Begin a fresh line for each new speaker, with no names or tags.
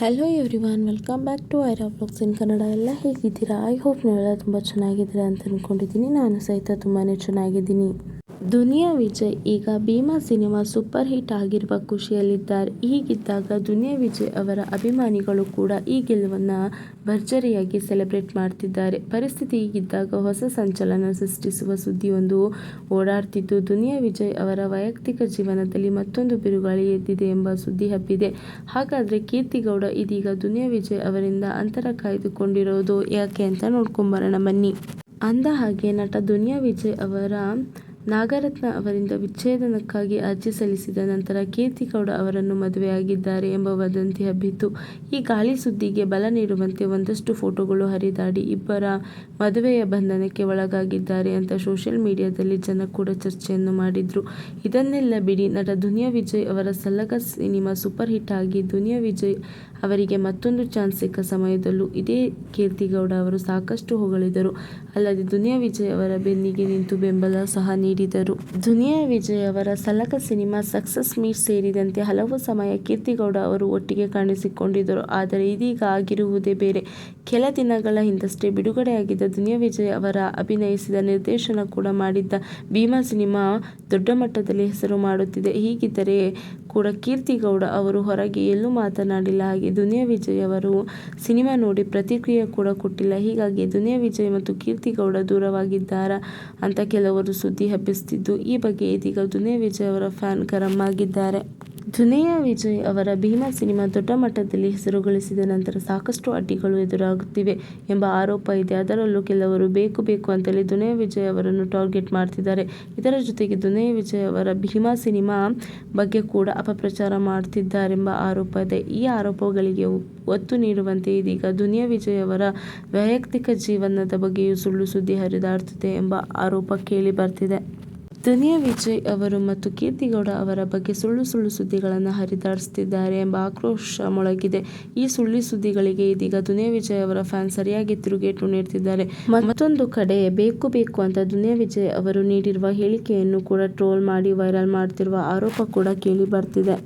Hello everyone, welcome back to Aira vlogs in Kannada. ಎಲ್ಲ ಹೇಗಿದ್ದೀರಾ? I hope ನೀವೆಲ್ಲ ತುಂಬ ಚೆನ್ನಾಗಿದ್ದೀರಾ ಅಂತ ಅಂದ್ಕೊಂಡಿದ್ದೀನಿ. ನಾನು ಸಹಿತ ತುಂಬಾ ಚೆನ್ನಾಗಿದ್ದೀನಿ. ದುನಿಯಾ ವಿಜಯ್ ಈಗ ಭೀಮಾ ಸಿನಿಮಾ ಸೂಪರ್ ಹಿಟ್ ಆಗಿರುವ ಖುಷಿಯಲ್ಲಿದ್ದಾರೆ. ಹೀಗಿದ್ದಾಗ ದುನಿಯಾ ವಿಜಯ್ ಅವರ ಅಭಿಮಾನಿಗಳು ಕೂಡ ಈ ಗೆಲುವನ್ನು ಭರ್ಜರಿಯಾಗಿ ಸೆಲೆಬ್ರೇಟ್ ಮಾಡ್ತಿದ್ದಾರೆ. ಪರಿಸ್ಥಿತಿ ಹೀಗಿದ್ದಾಗ ಹೊಸ ಸಂಚಲನ ಸೃಷ್ಟಿಸುವ ಸುದ್ದಿಯೊಂದು ಓಡಾಡ್ತಿದ್ದು, ದುನಿಯಾ ವಿಜಯ್ ಅವರ ವೈಯಕ್ತಿಕ ಜೀವನದಲ್ಲಿ ಮತ್ತೊಂದು ಬಿರುಗಾಳಿ ಎದ್ದಿದೆ ಎಂಬ ಸುದ್ದಿ ಹಬ್ಬಿದೆ. ಹಾಗಾದರೆ ಕೀರ್ತಿಗೌಡ ಇದೀಗ ದುನಿಯಾ ವಿಜಯ್ ಅವರಿಂದ ಅಂತರ ಕಾಯ್ದುಕೊಂಡಿರೋದು ಯಾಕೆ ಅಂತ ನೋಡ್ಕೊಂಬರೋಣ ಬನ್ನಿ. ಅಂದಹಾಗೆ, ನಟ ದುನಿಯಾ ವಿಜಯ್ ಅವರ ನಾಗರತ್ನ ಅವರಿಂದ ವಿಚ್ಛೇದನಕ್ಕಾಗಿ ಅರ್ಜಿ ಸಲ್ಲಿಸಿದ ನಂತರ ಕೀರ್ತಿಗೌಡ ಅವರನ್ನು ಮದುವೆಯಾಗಿದ್ದಾರೆ ಎಂಬ ವದಂತಿ ಹಬ್ಬಿತ್ತು. ಈ ಗಾಳಿ ಸುದ್ದಿಗೆ ಬಲ ನೀಡುವಂತೆ ಒಂದಷ್ಟು ಫೋಟೋಗಳು ಹರಿದಾಡಿ ಇಬ್ಬರ ಮದುವೆಯ ಬಂಧನಕ್ಕೆ ಒಳಗಾಗಿದ್ದಾರೆ ಅಂತ ಸೋಷಿಯಲ್ ಮೀಡಿಯಾದಲ್ಲಿ ಜನ ಕೂಡ ಚರ್ಚೆಯನ್ನು ಮಾಡಿದ್ರು. ಇದನ್ನೆಲ್ಲ ಬಿಡಿ, ನಟ ದುನಿಯಾ ವಿಜಯ್ ಅವರ ಸಲಗ ಸಿನಿಮಾ ಸೂಪರ್ ಹಿಟ್ ಆಗಿ ದುನಿಯಾ ವಿಜಯ್ ಅವರಿಗೆ ಮತ್ತೊಂದು ಚಾನ್ಸ್ ಸಿಕ್ಕ ಸಮಯದಲ್ಲೂ ಇದೇ ಕೀರ್ತಿಗೌಡ ಅವರು ಸಾಕಷ್ಟು ಹೊಗಳಿದರು. ಅಲ್ಲದೆ ದುನಿಯಾ ವಿಜಯ್ ಅವರ ಬೆನ್ನಿಗೆ ನಿಂತು ಬೆಂಬಲ ಸಹ ನೀಡಿದರು. ದುನಿಯಾ ವಿಜಯ್ ಅವರ ಸಲಗ ಸಿನಿಮಾ ಸಕ್ಸಸ್ ಮೀಟ್ ಸೇರಿದಂತೆ ಹಲವು ಸಮಯ ಕೀರ್ತಿಗೌಡ ಅವರು ಒಟ್ಟಿಗೆ ಕಾಣಿಸಿಕೊಂಡಿದ್ದರು. ಆದರೆ ಇದೀಗ ಆಗಿರುವುದೇ ಬೇರೆ. ಕೆಲ ದಿನಗಳ ಹಿಂದಷ್ಟೇ ಬಿಡುಗಡೆಯಾಗಿದ್ದ ದುನಿಯಾ ವಿಜಯ್ ಅವರ ಅಭಿನಯಿಸಿದ, ನಿರ್ದೇಶನ ಕೂಡ ಮಾಡಿದ್ದ ಭೀಮಾ ಸಿನಿಮಾ ದೊಡ್ಡ ಮಟ್ಟದಲ್ಲಿ ಹೆಸರು ಮಾಡುತ್ತಿದೆ. ಹೀಗಿದ್ದರೆ ಕೂಡ ಕೀರ್ತಿಗೌಡ ಅವರು ಹೊರಗೆ ಎಲ್ಲೂ ಮಾತನಾಡಿಲ್ಲ. ಹಾಗೆ ದುನಿಯಾ ವಿಜಯ್ ಅವರು ಸಿನಿಮಾ ನೋಡಿ ಪ್ರತಿಕ್ರಿಯೆ ಕೂಡ ಕೊಟ್ಟಿಲ್ಲ. ಹೀಗಾಗಿ ದುನಿಯಾ ವಿಜಯ್ ಮತ್ತು ಕೀರ್ತಿಗೌಡ ದೂರವಾಗಿದ್ದಾರಾ ಅಂತ ಕೆಲವರು ಸುದ್ದಿ ಹಬ್ಬಿಸುತ್ತಿದ್ದು, ಈ ಬಗ್ಗೆ ಇದೀಗ ದುನಿಯಾ ವಿಜಯ್ ಅವರ ಫ್ಯಾನ್ ಗರಂ ಆಗಿದ್ದಾರೆ. ದುನಿಯಾ ವಿಜಯ್ ಅವರ ಭೀಮಾ ಸಿನಿಮಾ ದೊಡ್ಡ ಮಟ್ಟದಲ್ಲಿ ಹೆಸರು ಗಳಿಸಿದ ನಂತರ ಸಾಕಷ್ಟು ಅಡ್ಡಿಗಳು ಎದುರಾಗುತ್ತಿವೆ ಎಂಬ ಆರೋಪ ಇದೆ. ಅದರಲ್ಲೂ ಕೆಲವರು ಬೇಕು ಅಂತಲೇ ದುನಿಯಾ ವಿಜಯ್ ಅವರನ್ನು ಟಾರ್ಗೆಟ್ ಮಾಡ್ತಿದ್ದಾರೆ. ಇದರ ಜೊತೆಗೆ ದುನಿಯಾ ವಿಜಯ್ ಅವರ ಭೀಮಾ ಸಿನಿಮಾ ಬಗ್ಗೆ ಕೂಡ ಅಪಪ್ರಚಾರ ಮಾಡ್ತಿದ್ದಾರೆಂಬ ಆರೋಪ ಇದೆ. ಈ ಆರೋಪಗಳಿಗೆ ಒತ್ತು ನೀಡುವಂತೆ ಇದೀಗ ದುನಿಯಾ ವಿಜಯ್ ಅವರ ವೈಯಕ್ತಿಕ ಜೀವನದ ಬಗ್ಗೆಯೂ ಸುಳ್ಳು ಸುದ್ದಿ ಹರಿದಾಡ್ತಿದೆ ಎಂಬ ಆರೋಪ ಕೇಳಿ ಬರ್ತಿದೆ. ದುನಿಯಾ ವಿಜಯ್ ಅವರು ಮತ್ತು ಕೀರ್ತಿಗೌಡ ಅವರ ಬಗ್ಗೆ ಸುಳ್ಳು ಸುದ್ದಿಗಳನ್ನು ಹರಿದಾಡಿಸುತ್ತಿದ್ದಾರೆ ಎಂಬ ಆಕ್ರೋಶ ಮೊಳಗಿದೆ. ಈ ಸುಳ್ಳು ಸುದ್ದಿಗಳಿಗೆ ಇದೀಗ ದುನಿಯಾ ವಿಜಯ್ ಅವರ ಫ್ಯಾನ್ ಸರಿಯಾಗಿ ತಿರುಗೇಟು ನೀಡ್ತಿದ್ದಾರೆ. ಮತ್ತೊಂದು ಕಡೆ ಬೇಕು ಅಂತ ದುನಿಯಾ ವಿಜಯ್ ಅವರು ನೀಡಿರುವ ಹೇಳಿಕೆಯನ್ನು ಕೂಡ ಟ್ರೋಲ್ ಮಾಡಿ ವೈರಲ್ ಮಾಡ್ತಿರುವ ಆರೋಪ ಕೂಡ ಕೇಳಿ ಬರ್ತಿದೆ.